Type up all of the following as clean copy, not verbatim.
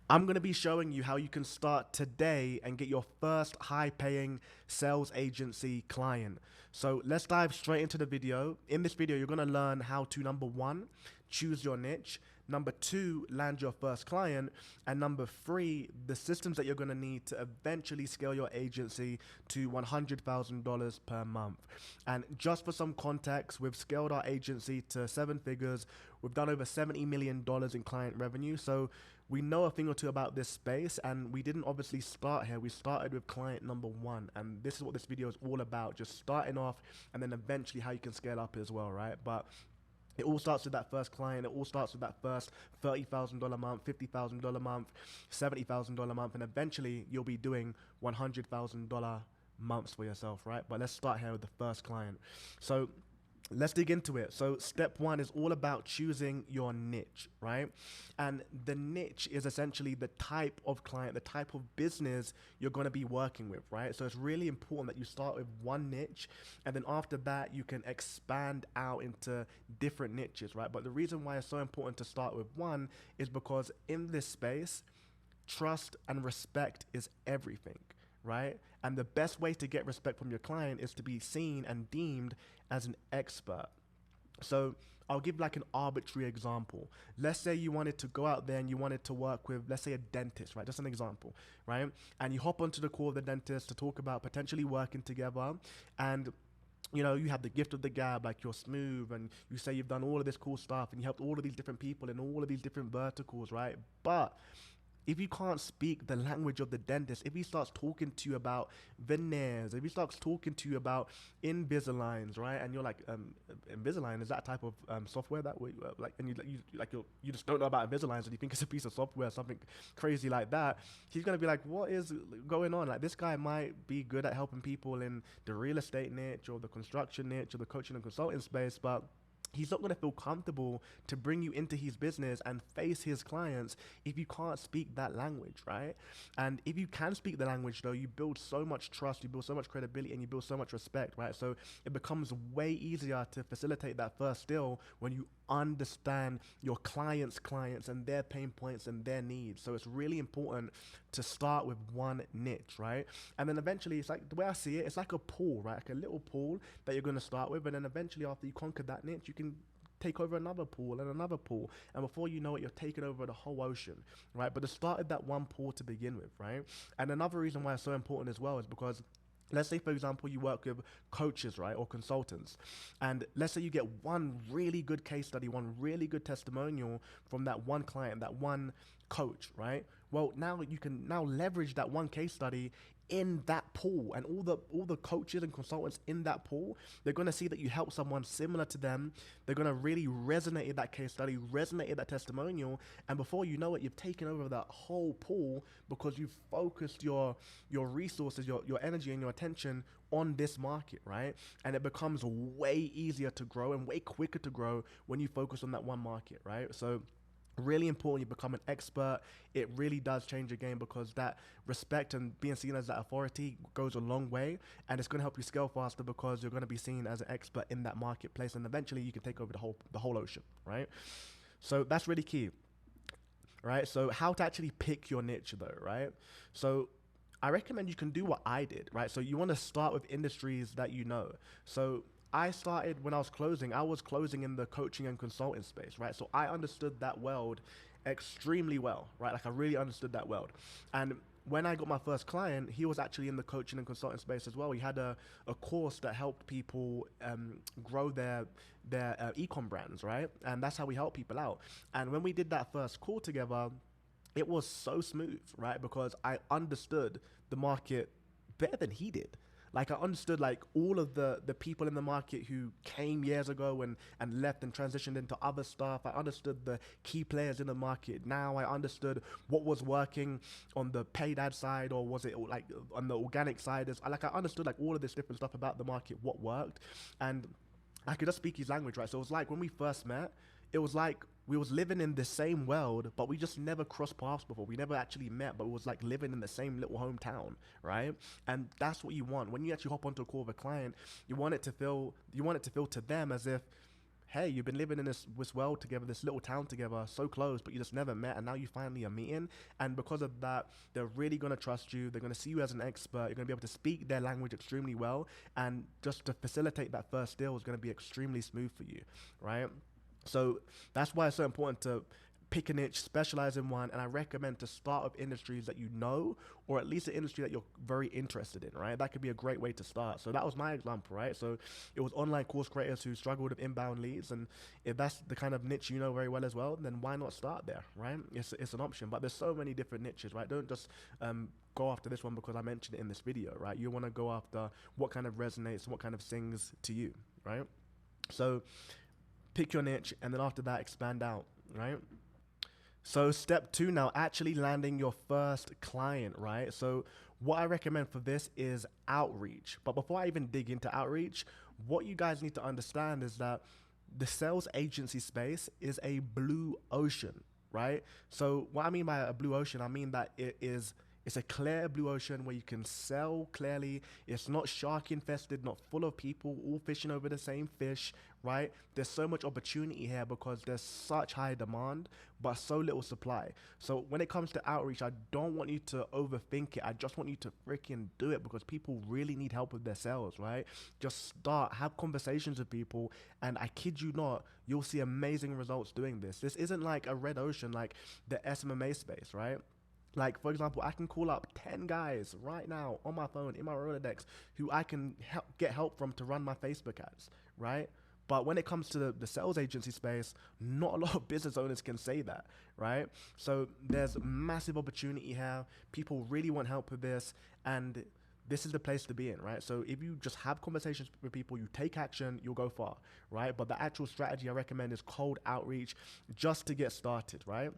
I'm going to be showing you how you can start today and get your first high paying sales agency client. So let's dive straight into the video. In this video, you're going to learn how to, number one, choose your niche. Number two, land your first client. And number three, the systems that you're going to need to eventually scale your agency to $100,000 per month. And just for some context, we've scaled our agency to seven figures. We've done over $70 million in client revenue. So we know a thing or two about this space, and we didn't obviously start here. We started with client number one, and this is what this video is all about, just starting off and then eventually how you can scale up as well, right? But it all starts with that first client. It all starts with that first $30,000 month, $50,000 month, $70,000 month, and eventually you'll be doing $100,000 months for yourself, right? But let's start here with the first client. So let's dig into it. So step one is all about choosing your niche, right? And the niche is essentially the type of client, the type of business you're going to be working with, right? So it's really important that you start with one niche, and then after that you can expand out into different niches, right? But the reason why it's so important to start with one is because in this space, trust and respect is everything, right? And the best way to get respect from your client is to be seen and deemed as an expert. So I'll give like an arbitrary example. Let's say you wanted to go out there and you wanted to work with, let's say, a dentist, right? Just an example, right? And you hop onto the call with the dentist to talk about potentially working together, and you know, you have the gift of the gab, like you're smooth and you say you've done all of this cool stuff and you helped all of these different people in all of these different verticals, right? But if you can't speak the language of the dentist, if he starts talking to you about veneers, if he starts talking to you about Invisaligns, right, and you're like, Invisalign is that type of software that we like, and you just don't know about Invisaligns and you think it's a piece of software, something crazy like that. He's gonna be like, what is going on? Like, this guy might be good at helping people in the real estate niche or the construction niche or the coaching and consulting space, but he's not going to feel comfortable to bring you into his business and face his clients if you can't speak that language, right? And if you can speak the language, though, you build so much trust, you build so much credibility, and you build so much respect, right? So it becomes way easier to facilitate that first deal when you understand your clients and their pain points and their needs. So it's really important to start with one niche, right? And then eventually, it's like, the way I see it, it's like a pool, right? Like a little pool that you're going to start with, and then eventually after you conquer that niche, you can take over another pool and another pool, and before you know it, you're taking over the whole ocean, right? But it started that one pool to begin with, right? And another reason why it's so important as well is because, let's say, for example, you work with coaches, right, or consultants, and let's say you get one really good case study, one really good testimonial from that one client, that one coach, right? Well, now you can now leverage that one case study in that pool, and all the coaches and consultants in that pool, they're going to see that you help someone similar to them. They're going to really resonate in that case study, resonate in that testimonial, and before you know it, you've taken over that whole pool because you've focused your resources, your energy and your attention on this market, right? And it becomes way easier to grow and way quicker to grow when you focus on that one market, right? So really important you become an expert. It really does change your game because that respect and being seen as that authority goes a long way, and it's going to help you scale faster because you're going to be seen as an expert in that marketplace, and eventually you can take over the whole ocean, right? So that's really key, right? So how to actually pick your niche though, right? So I recommend you can do what I did, right? So you want to start with industries that you know. So I started when I was closing in the coaching and consulting space, right? So I understood that world extremely well, right? Like I really understood that world. And when I got my first client, he was actually in the coaching and consulting space as well. He had a course that helped people grow their e-com brands, right? And that's how we help people out. And when we did that first call together, it was so smooth, right? Because I understood the market better than he did. Like I understood like all of the people in the market who came years ago and left and transitioned into other stuff. I understood the key players in the market. Now I understood what was working on the paid ad side, or was it like on the organic side. Like I understood like all of this different stuff about the market, what worked, and I could just speak his language, right? So it was like when we first met, it was like we was living in the same world, but we just never crossed paths before. We never actually met, but it was like living in the same little hometown, right? And that's what you want. When you actually hop onto a call with a client, you want it to feel to them as if hey, you've been living in this world together, this little town together, so close, but you just never met, and now you finally are meeting. And because of that, they're really going to trust you. They're going to see you as an expert. You're going to be able to speak their language extremely well. And just to facilitate that first deal is going to be extremely smooth for you, right? So that's why it's so important to pick a niche, specialize in one, and I recommend to start with industries that you know, or at least an industry that you're very interested in, right? That could be a great way to start. So that was my example, right? So it was online course creators who struggled with inbound leads, and if that's the kind of niche you know very well as well, then why not start there, right? It's an option, but there's so many different niches, right? Don't just go after this one because I mentioned it in this video, right? You want to go after what kind of resonates, what kind of sings to you, right? So pick your niche, and then after that, expand out, right? So step two now, actually landing your first client, right? So what I recommend for this is outreach. But before I even dig into outreach, what you guys need to understand is that the sales agency space is a blue ocean, right? So what I mean by a blue ocean, I mean that it's a clear blue ocean where you can sell clearly. It's not shark infested, not full of people all fishing over the same fish, right? There's so much opportunity here because there's such high demand, but so little supply. So when it comes to outreach, I don't want you to overthink it. I just want you to freaking do it because people really need help with their sales, right? Just start, have conversations with people, and I kid you not, you'll see amazing results doing this. This isn't like a red ocean like the SMMA space, right? Like, for example, I can call up 10 guys right now on my phone, in my Rolodex, who I can get help from to run my Facebook ads, right? But when it comes to the sales agency space, not a lot of business owners can say that, right? So there's massive opportunity here. People really want help with this, and this is the place to be in, right? So if you just have conversations with people, you take action, you'll go far, right? But the actual strategy I recommend is cold outreach just to get started, right?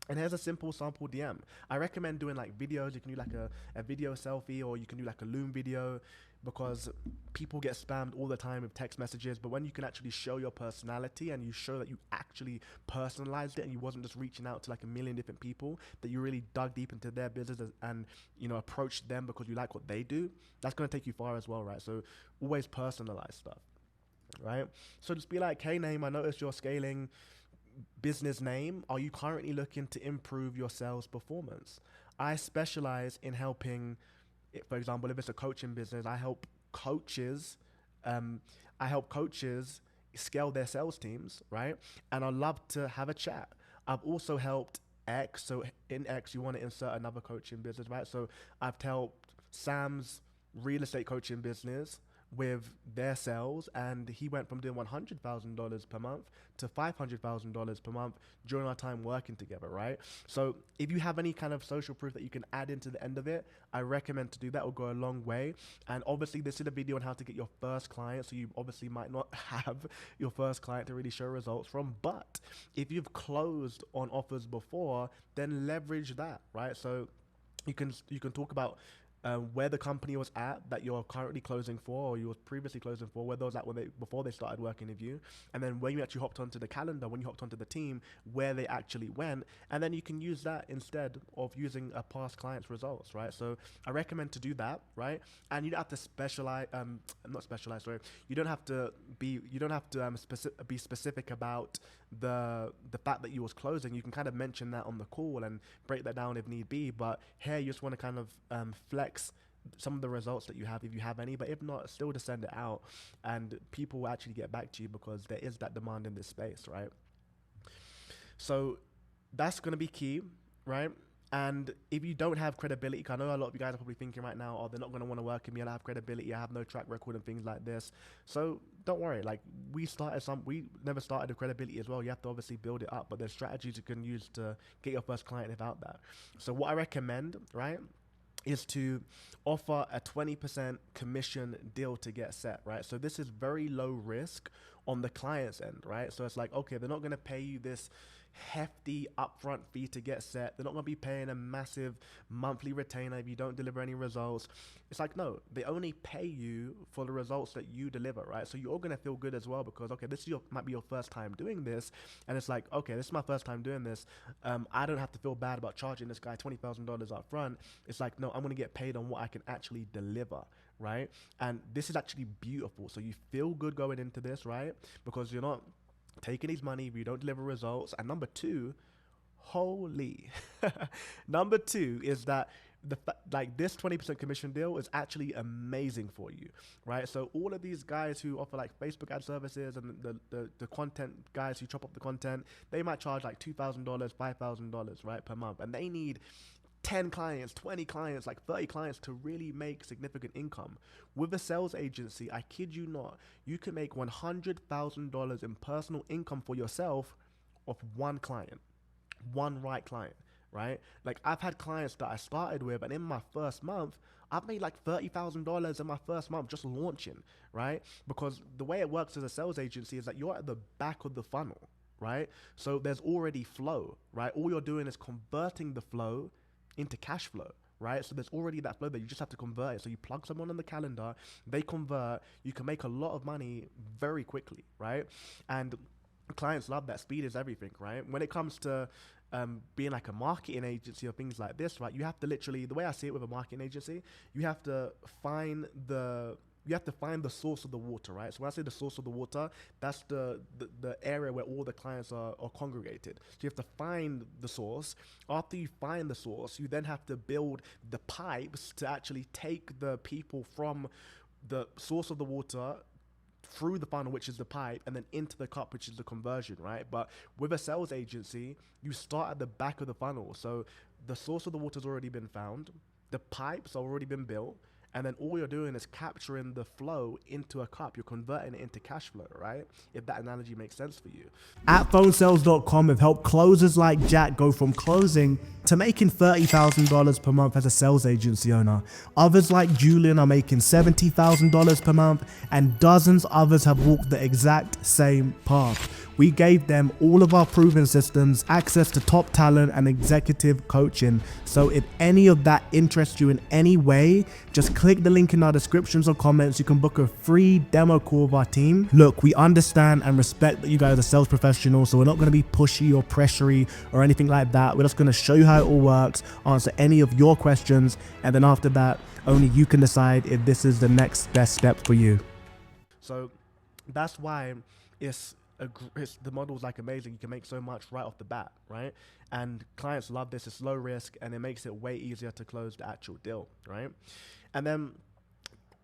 And here's a simple sample DM. I recommend doing like videos. You can do like a video selfie, or you can do like a Loom video, because people get spammed all the time with text messages. But when you can actually show your personality and you show that you actually personalized it and you wasn't just reaching out to like a million different people, that you really dug deep into their business and, you know, approached them because you like what they do, that's going to take you far as well, right? So always personalize stuff, right? So just be like, hey, name, I noticed you're scaling. Business name, are you currently looking to improve your sales performance? I specialize in helping, for example, if it's a coaching business, um, I help coaches scale their sales teams, right? And I'd love to have a chat. I've also helped X. So in X, you want to insert another coaching business, right? So I've helped Sam's real estate coaching business with their sales, and he went from doing $100,000 per month to $500,000 per month during our time working together, right? So if you have any kind of social proof that you can add into the end of it, I recommend to do that. It will go a long way. And obviously this is a video on how to get your first client, so you obviously might not have your first client to really show results from, but if you've closed on offers before, then leverage that, right? So you can talk about where the company was at that you're currently closing for, or you were previously closing for, where those at before they started working with you, and then when you actually hopped onto the calendar, when you hopped onto the team, where they actually went, and then you can use that instead of using a past client's results, right? So I recommend to do that, right? And you don't have to specialize, not specialize, sorry. You don't have to be specific about the fact that you was closing. You can kind of mention that on the call and break that down if need be, but here you just want to kind of flex some of the results that you have, if you have any, but if not, still just send it out and people will actually get back to you because there is that demand in this space, right? So that's going to be key, right? And if you don't have credibility, I know a lot of you guys are probably thinking right now, oh, they're not going to want to work with me, I don't have credibility, I have no track record and things like this. So don't worry, like we never started with credibility as well. You have to obviously build it up, but there's strategies you can use to get your first client without that. So what I recommend, right, is to offer a 20% commission deal to get set, right? So this is very low risk on the client's end, right? So it's like, okay, they're not going to pay you this hefty upfront fee to get set. They're not going to be paying a massive monthly retainer if you don't deliver any results. It's like, no, they only pay you for the results that you deliver, right? So you're going to feel good as well because, okay, this is might be your first time doing this. And it's like, okay, this is my first time doing this. I don't have to feel bad about charging this guy $20,000 up front. It's like, no, I'm going to get paid on what I can actually deliver, right? And this is actually beautiful. So you feel good going into this, right? Because you're not taking his money if you don't deliver results. And number two, holy, number two is that like this 20% commission deal is actually amazing for you, right? So all of these guys who offer like Facebook ad services and the content guys who chop up the content, they might charge like $2,000, $5,000, right, per month, and they need 10 clients, 20 clients, like 30 clients to really make significant income. With a sales agency, I kid you not, you can make $100,000 in personal income for yourself of one client, one right client, right? Like I've had clients that I started with, and in my first month, I've made like $30,000 in my first month just launching, right? Because the way it works as a sales agency is that you're at the back of the funnel, right? So there's already flow, right? All you're doing is converting the flow into cash flow, right? So there's already that flow that you just have to convert it. So you plug someone on the calendar, they convert, you can make a lot of money very quickly, right? And clients love that. Speed is everything, right? When it comes to being like a marketing agency or things like this, right? You have to literally, the way I see it with a marketing agency, you have to find the source of the water, right? So when I say the source of the water, that's the area where all the clients are congregated. So you have to find the source. After you find the source, you then have to build the pipes to actually take the people from the source of the water through the funnel, which is the pipe, and then into the cup, which is the conversion, right? But with a sales agency, you start at the back of the funnel. So the source of the water's already been found, the pipes have already been built, and then all you're doing is capturing the flow into a cup. You're converting it into cash flow, right? If that analogy makes sense for you. At PhoneSales.com, we've helped closers like Jack go from closing to making $30,000 per month as a sales agency owner. Others like Julian are making $70,000 per month, and dozens others have walked the exact same path. We gave them all of our proven systems, access to top talent and executive coaching. So if any of that interests you in any way, just click the link in our descriptions or comments. You can book a free demo call with our team. Look, we understand and respect that you guys are sales professionals, so we're not going to be pushy or pressury or anything like that. We're just going to show you how it all works, answer any of your questions, and then after that, only you can decide if this is the next best step for you. So that's why the model's like amazing. You can make so much right off the bat, right? And clients love this. It's low risk, and it makes it way easier to close the actual deal, right? And then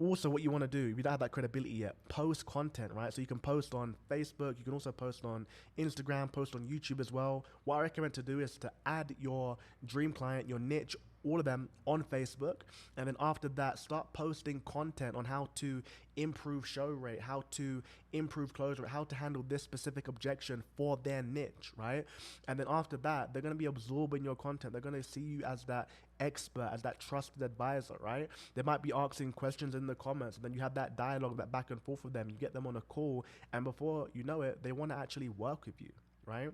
also what you want to do, if you don't have that credibility yet, post content, right? So you can post on Facebook, you can also post on Instagram, post on YouTube as well. What I recommend to do is to add your dream client, your niche, all of them on Facebook, and then after that start posting content on how to improve show rate, how to improve close rate, how to handle this specific objection for their niche, right? And then after that, they're going to be absorbing your content. They're going to see you as that expert, as that trusted advisor, right? They might be asking questions in the comments, and then you have that dialogue, that back and forth with them. You get them on a call, and before you know it, they want to actually work with you, right?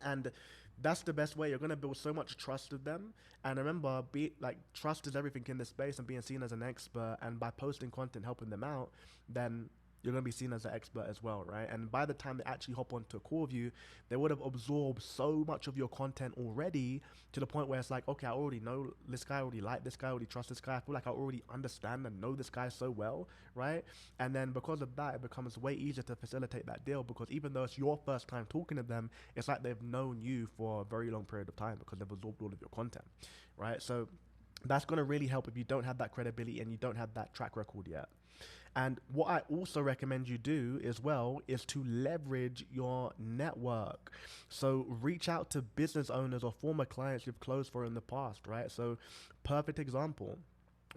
And that's the best way. You're going to build so much trust with them. And remember, trust is everything in this space, and being seen as an expert, and by posting content, helping them out, then you're going to be seen as an expert as well, right? And by the time they actually hop onto a call with you, they would have absorbed so much of your content already to the point where it's like, okay, I already know this guy, I already like this guy, I already trust this guy. I feel like I already understand and know this guy so well, right? And then because of that, it becomes way easier to facilitate that deal, because even though it's your first time talking to them, it's like they've known you for a very long period of time because they've absorbed all of your content, right? So that's going to really help if you don't have that credibility and you don't have that track record yet. And what I also recommend you do as well is to leverage your network. So reach out to business owners or former clients you've closed for in the past, right? So perfect example.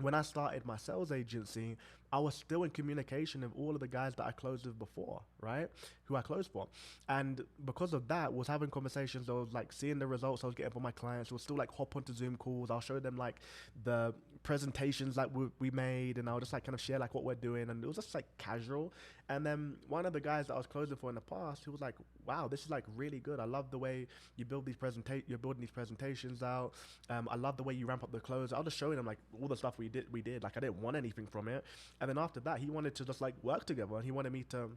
When I started my sales agency, I was still in communication with all of the guys that I closed with before, right? Who I closed for. And because of that, was having conversations. I was like seeing the results I was getting from my clients. We'll still like hop onto Zoom calls. I'll show them like the presentations like we made, and I'll just like kind of share like what we're doing. And it was just like casual. And then one of the guys that I was closing for in the past, he was like, wow, this is like really good. I love the way you build these you're building these presentations out. I love the way you ramp up the close. I was just showing him like all the stuff we did. Like I didn't want anything from it. And then after that, he wanted to just like work together, and he wanted me to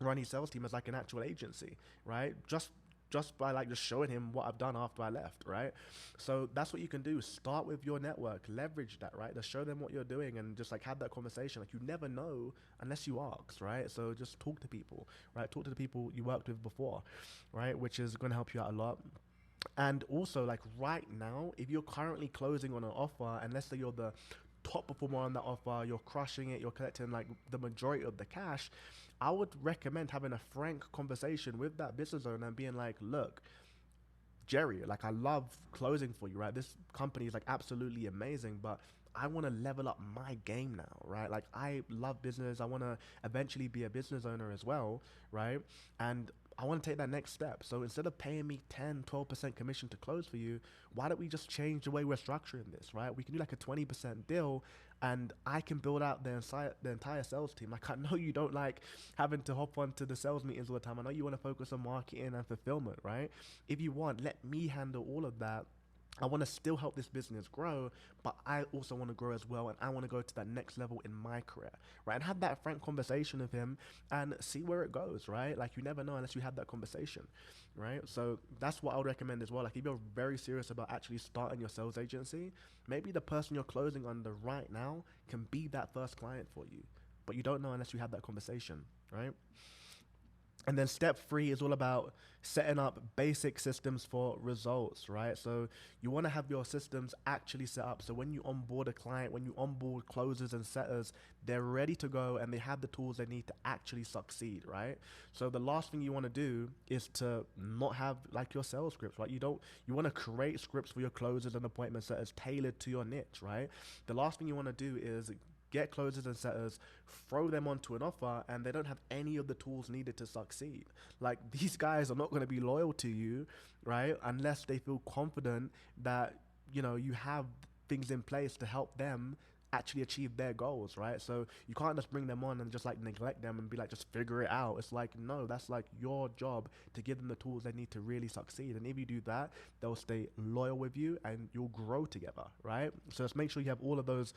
run his sales team as like an actual agency, right? Just just by like just showing him what I've done after I left, right? So that's what you can do. Start with your network, leverage that, right? Just show them what you're doing and just like have that conversation. Like you never know unless you ask, right? So just talk to people, right? Talk to the people you worked with before, right? Which is going to help you out a lot. And also, like right now, if you're currently closing on an offer, and let's say you're the top performer on that offer, you're crushing it, you're collecting like the majority of the cash, I would recommend having a frank conversation with that business owner and being like, look, Jerry, like I love closing for you, right? This company is like absolutely amazing, but I want to level up my game now, right? Like I love business. I want to eventually be a business owner as well, right? And I want to take that next step. So instead of paying me 10, 12% commission to close for you, why don't we just change the way we're structuring this, right? We can do like a 20% deal and I can build out the entire sales team. Like I know you don't like having to hop onto the sales meetings all the time. I know you want to focus on marketing and fulfillment, right? If you want, let me handle all of that. I want to still help this business grow, but I also want to grow as well, and I want to go to that next level in my career, right? And have that frank conversation with him and see where it goes, right? Like you never know unless you have that conversation, right? So that's what I would recommend as well. Like if you're very serious about actually starting your sales agency, maybe the person you're closing under right now can be that first client for you, but you don't know unless you have that conversation, right? And then step 3 is all about setting up basic systems for results, right? So you want to have your systems actually set up. So when you onboard a client, when you onboard closers and setters, they're ready to go and they have the tools they need to actually succeed, right? So the last thing you want to do is to not have like your sales scripts, right? You want to create scripts for your closers and appointment setters tailored to your niche, right? The last thing you want to do is get closers and setters, throw them onto an offer, and they don't have any of the tools needed to succeed. Like these guys are not going to be loyal to you, right? Unless they feel confident that, you know, you have things in place to help them actually achieve their goals, right? So you can't just bring them on and just like neglect them and be like, just figure it out. It's like, no, that's like your job to give them the tools they need to really succeed. And if you do that, they'll stay loyal with you and you'll grow together, right? So just make sure you have all of those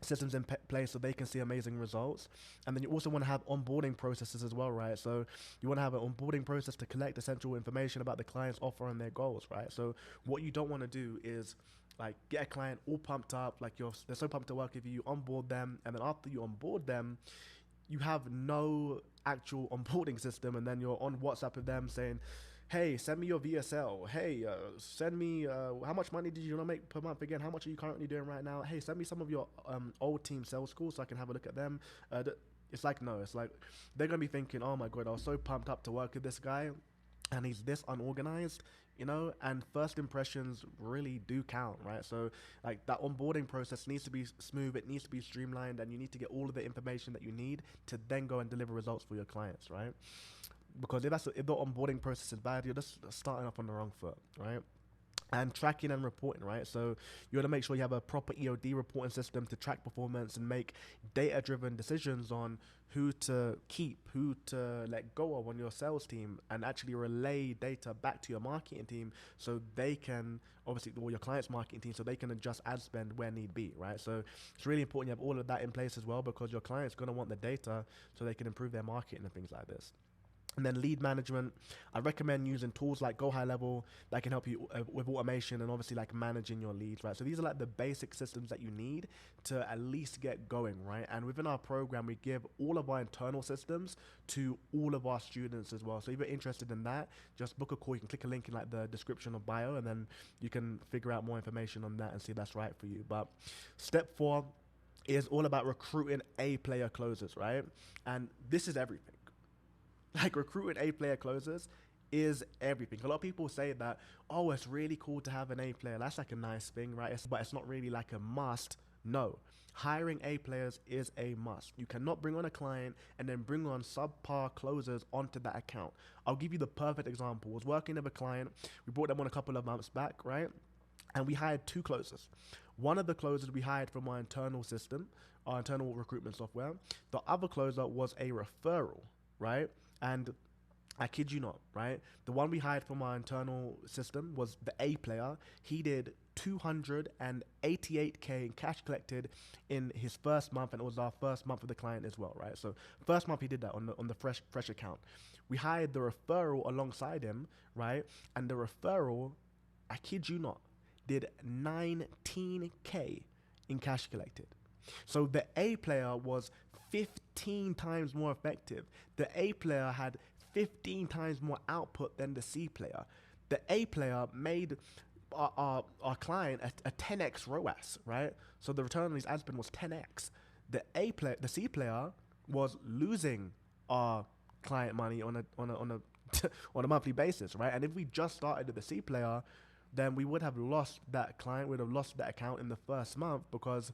systems in place so they can see amazing results. And then you also want to have onboarding processes as well, right? So you want to have an onboarding process to collect essential information about the client's offer and their goals, right? So what you don't want to do is like get a client all pumped up, like they're so pumped to work with you, you onboard them, and then after you onboard them, you have no actual onboarding system, and then you're on WhatsApp with them saying, hey, send me your VSL. Hey, send me, how much money did you not make per month again? How much are you currently doing right now? Hey, send me some of your old team sales schools so I can have a look at them. It's like, no, it's like, they're going to be thinking, oh my God, I was so pumped up to work with this guy and he's this unorganized, you know, and first impressions really do count, right? So like that onboarding process needs to be smooth, it needs to be streamlined, and you need to get all of the information that you need to then go and deliver results for your clients, right? Because if the onboarding process is bad, you're just starting off on the wrong foot, right? And tracking and reporting, right? So you want to make sure you have a proper EOD reporting system to track performance and make data-driven decisions on who to keep, who to let go of on your sales team, and actually relay data back to your marketing team so they can, obviously, or your client's marketing team, so they can adjust ad spend where need be, right? So it's really important you have all of that in place as well, because your client's going to want the data so they can improve their marketing and things like this. And then lead management, I recommend using tools like Go High Level that can help you with automation and obviously like managing your leads, right? So these are like the basic systems that you need to at least get going, right? And within our program, we give all of our internal systems to all of our students as well. So if you're interested in that, just book a call. You can click a link in like the description of bio, and then you can figure out more information on that and see if that's right for you. But step 4 is all about recruiting A-player closers, right? And this is everything. Like recruiting A-player closers is everything. A lot of people say that, oh, it's really cool to have an A-player. That's like a nice thing, right? But it's not really like a must. No. Hiring A-players is a must. You cannot bring on a client and then bring on subpar closers onto that account. I'll give you the perfect example. I was working with a client. We brought them on a couple of months back, right? And we hired 2 closers. One of the closers we hired from our internal system, our internal recruitment software. The other closer was a referral, right? And I kid you not, right? The one we hired from our internal system was the A player. He did 288K in cash collected in his first month, and it was our first month with the client as well, right? So first month he did that on the fresh account. We hired the referral alongside him, right? And the referral, I kid you not, did 19K in cash collected. So the A player was 15 times more effective. The A player had 15 times more output than the C player. The A player made our client a 10x ROAS, right? So the return on his ad spend was 10x. The C player was losing our client money on a on a monthly basis, right? And if we just started with the C player, then we would have lost that client, would have lost that account in the first month because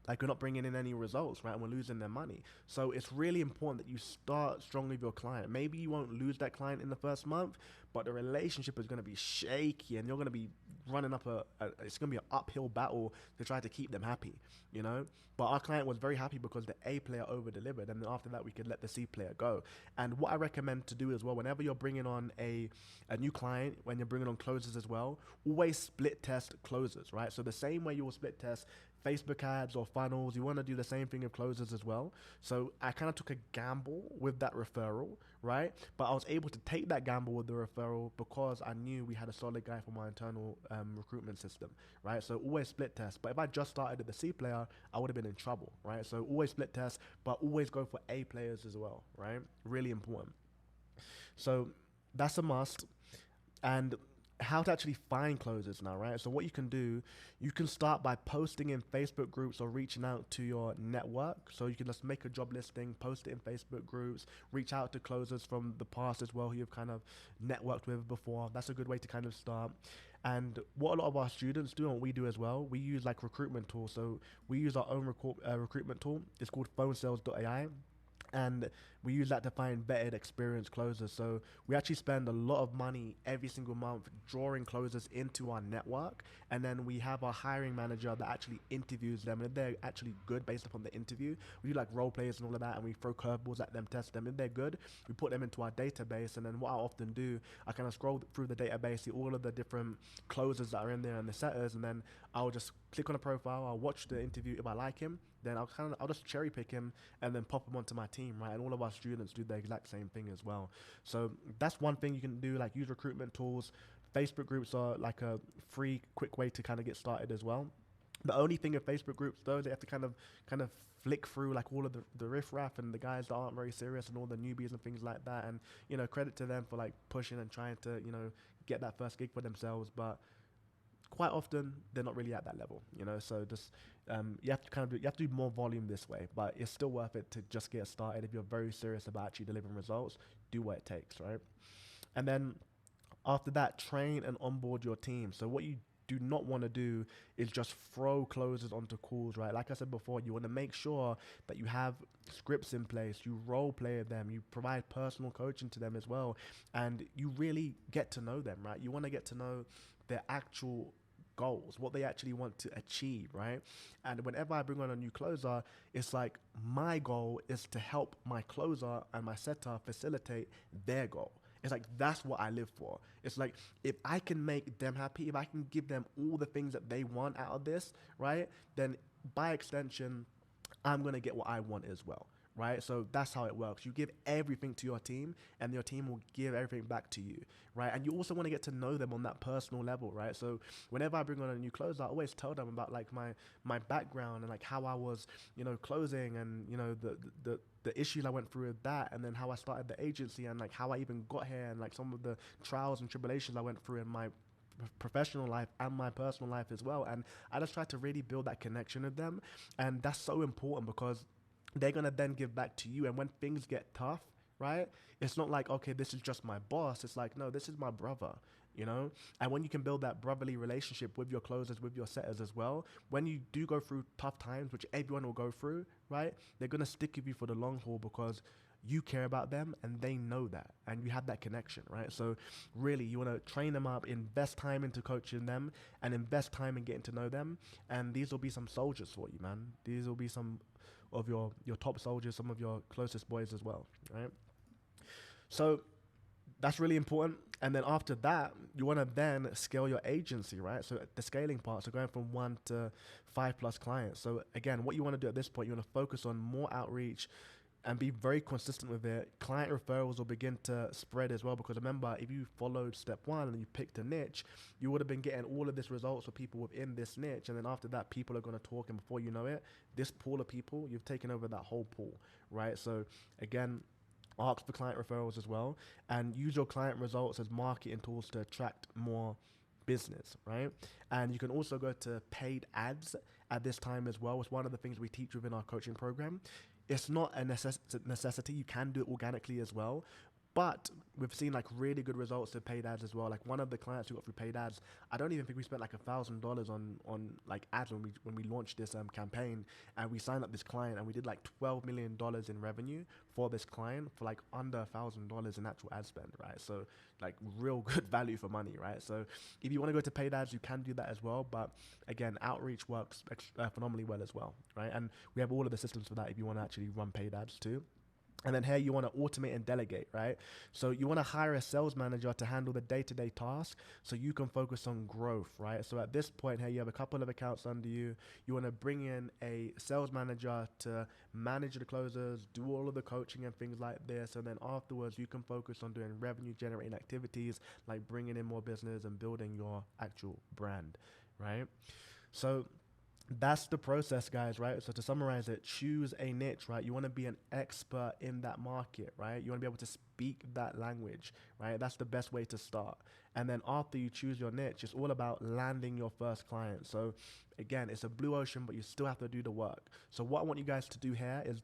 like we're not bringing in any results, right? And we're losing their money. So it's really important that you start strongly with your client. Maybe you won't lose that client in the first month, but the relationship is going to be shaky and you're going to be running up it's going to be an uphill battle to try to keep them happy, you know? But our client was very happy because the A player over delivered, and then after that we could let the C player go. And what I recommend to do as well, whenever you're bringing on a new client, when you're bringing on closers as well, always split test closers, right? So the same way you will split test Facebook ads or funnels, you want to do the same thing with closers as well. So I kind of took a gamble with that referral, right? But I was able to take that gamble with the referral because I knew we had a solid guy for my internal recruitment system, right? So always split test. But if I just started at the C player, I would have been in trouble, right? So always split test, but always go for A players as well, right? Really important. So that's a must. And how to actually find closers now, right? So what you can do, you can start by posting in Facebook groups or reaching out to your network. So you can just make a job listing, post it in Facebook groups, reach out to closers from the past as well who you've kind of networked with before. That's a good way to kind of start. And what a lot of our students do and what we do as well, we use like recruitment tools. So we use our own recruitment tool. It's called PhoneSales.ai. And we use that to find vetted, experienced closers. So we actually spend a lot of money every single month drawing closers into our network, and then we have our hiring manager that actually interviews them. And if they're actually good based upon the interview, we do like role plays and all of that, and we throw curveballs at them, test them. If they're good, we put them into our database. And then what I often do, I kind of scroll through the database, see all of the different closers that are in there and the setters, and then I'll just click on a profile, I'll watch the interview. If I like him, then I'll just cherry pick him and then pop him onto my team, right? And all of our students do the exact same thing as well. So that's one thing you can do, like use recruitment tools. Facebook groups are like a free, quick way to kind of get started as well. The only thing with Facebook groups though, they have to kind of flick through like all of the riffraff and the guys that aren't very serious and all the newbies and things like that. And you know, credit to them for like pushing and trying to, you know, get that first gig for themselves. But quite often they're not really at that level, you know. So just you have to you have to do more volume this way, but it's still worth it to just get started. If you're very serious about actually delivering results, do what it takes, right? And then after that, train and onboard your team. So what you do not want to do is just throw closers onto calls, right? Like I said before, you want to make sure that you have scripts in place, you role play them, you provide personal coaching to them as well, and you really get to know them, right? You want to get to know their actual goals, what they actually want to achieve, right? And whenever I bring on a new closer, it's like my goal is to help my closer and my setter facilitate their goal. It's like that's what I live for. It's like if I can make them happy, if I can give them all the things that they want out of this, right? Then by extension, I'm gonna get what I want as well, right? So that's how it works. You give everything to your team, and your team will give everything back to you, right? And you also want to get to know them on that personal level, right? So whenever I bring on a new closer, I always tell them about like my background and like how I was, you know, closing, and you know the issues I went through with that, and then how I started the agency, and like how I even got here, and like some of the trials and tribulations I went through in my professional life and my personal life as well. And I just try to really build that connection with them, and that's so important because they're gonna then give back to you. And when things get tough, right, it's not like, okay, this is just my boss. It's like, no, this is my brother, you know. And when you can build that brotherly relationship with your closers, with your setters as well, when you do go through tough times, which everyone will go through, right, they're gonna stick with you for the long haul because you care about them and they know that, and you have that connection, right? So really you want to train them up, invest time into coaching them, and invest time in getting to know them. And these will be some soldiers for you, man. These will be some of your top soldiers, some of your closest boys as well, right? So that's really important. And then after that, you want to then scale your agency, right? So the scaling part, so going from 1 to 5+ clients. So again, what you want to do at this point, you want to focus on more outreach and be very consistent with it, client referrals will begin to spread as well. Because remember, if you followed step one and you picked a niche, you would have been getting all of this results for people within this niche. And then after that, people are going to talk. And before you know it, this pool of people, you've taken over that whole pool, right? So again, ask for client referrals as well, and use your client results as marketing tools to attract more business, right? And you can also go to paid ads at this time as well. It's one of the things we teach within our coaching program. It's not a necessity. You can do it organically as well. But we've seen like really good results with paid ads as well. Like one of the clients who got through paid ads, I don't even think we spent like $1,000 on like ads when we launched this campaign, and we signed up this client and we did like $12 million in revenue for this client for like under $1,000 in actual ad spend, right? So like real good value for money, right? So if you want to go to paid ads, you can do that as well. But again, outreach works phenomenally well as well, right? And we have all of the systems for that if you want to actually run paid ads too. And then here you want to automate and delegate, right? So you want to hire a sales manager to handle the day-to-day tasks so you can focus on growth, right? So at this point here, you have a couple of accounts under you. You want to bring in a sales manager to manage the closers, do all of the coaching and things like this. And then afterwards, you can focus on doing revenue generating activities like bringing in more business and building your actual brand, right? So that's the process, guys, right? So to summarize it, choose a niche, right? You want to be an expert in that market, right? You want to be able to speak that language, right? That's the best way to start. And then after you choose your niche, it's all about landing your first client. So again, it's a blue ocean, but you still have to do the work. So what I want you guys to do here is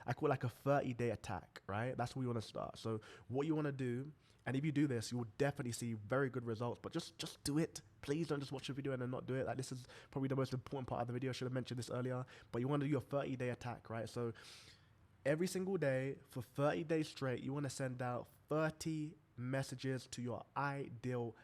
I call it like a 30-day attack, right? That's where you want to start. So what you want to do, and if you do this, you will definitely see very good results, but just do it. Please don't just watch the video and then not do it. Like, this is probably the most important part of the video. I should have mentioned this earlier, but you want to do your 30-day attack, right? So every single day for 30 days straight, you want to send out 30 messages to your ideal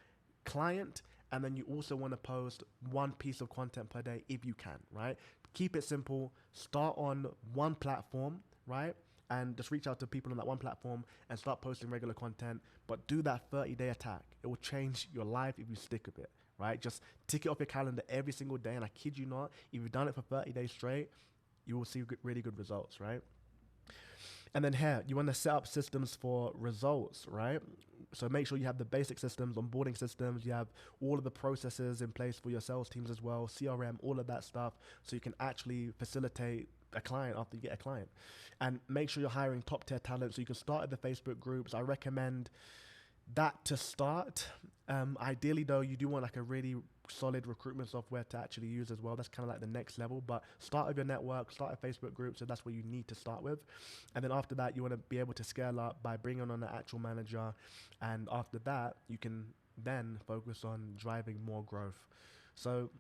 client. And then you also want to post one piece of content per day if you can, right? Keep it simple. Start on one platform, right? And just reach out to people on that one platform and start posting regular content. But do that 30-day attack. It will change your life if you stick with it, right? Just tick it off your calendar every single day. And I kid you not, if you've done it for 30 days straight, you will see really good results, right? And then here, you want to set up systems for results, right? So make sure you have the basic systems, onboarding systems. You have all of the processes in place for your sales teams as well, CRM, all of that stuff, so you can actually facilitate a client after you get a client. And make sure you're hiring top tier talent so you can start at the Facebook groups. I recommend that to start. Ideally though, you do want like a really solid recruitment software to actually use as well. That's kind of like the next level, but start with your network, start a Facebook group. So that's what you need to start with. And then after that, you want to be able to scale up by bringing on an actual manager. And after that, you can then focus on driving more growth. So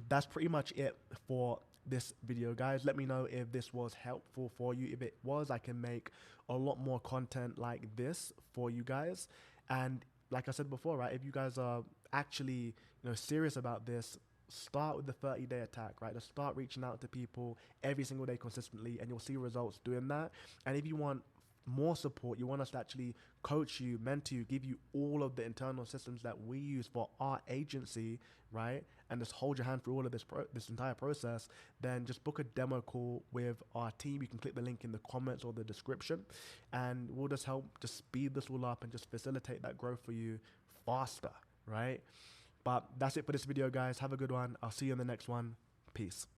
that's pretty much it for this video, guys. Let me know if this was helpful for you. If it was, I can make a lot more content like this for you guys. And like I said before, right, if you guys are actually serious about this, start with the 30-day attack, right? Just start reaching out to people every single day consistently, and you'll see results doing that. And if you want more support, you want us to actually coach you, mentor you, give you all of the internal systems that we use for our agency, right? And just hold your hand through all of this entire process, then just book a demo call with our team. You can click the link in the comments or the description, and we'll just help just speed this all up and just facilitate that growth for you faster, right? But that's it for this video, guys. Have a good one. I'll see you in the next one. Peace.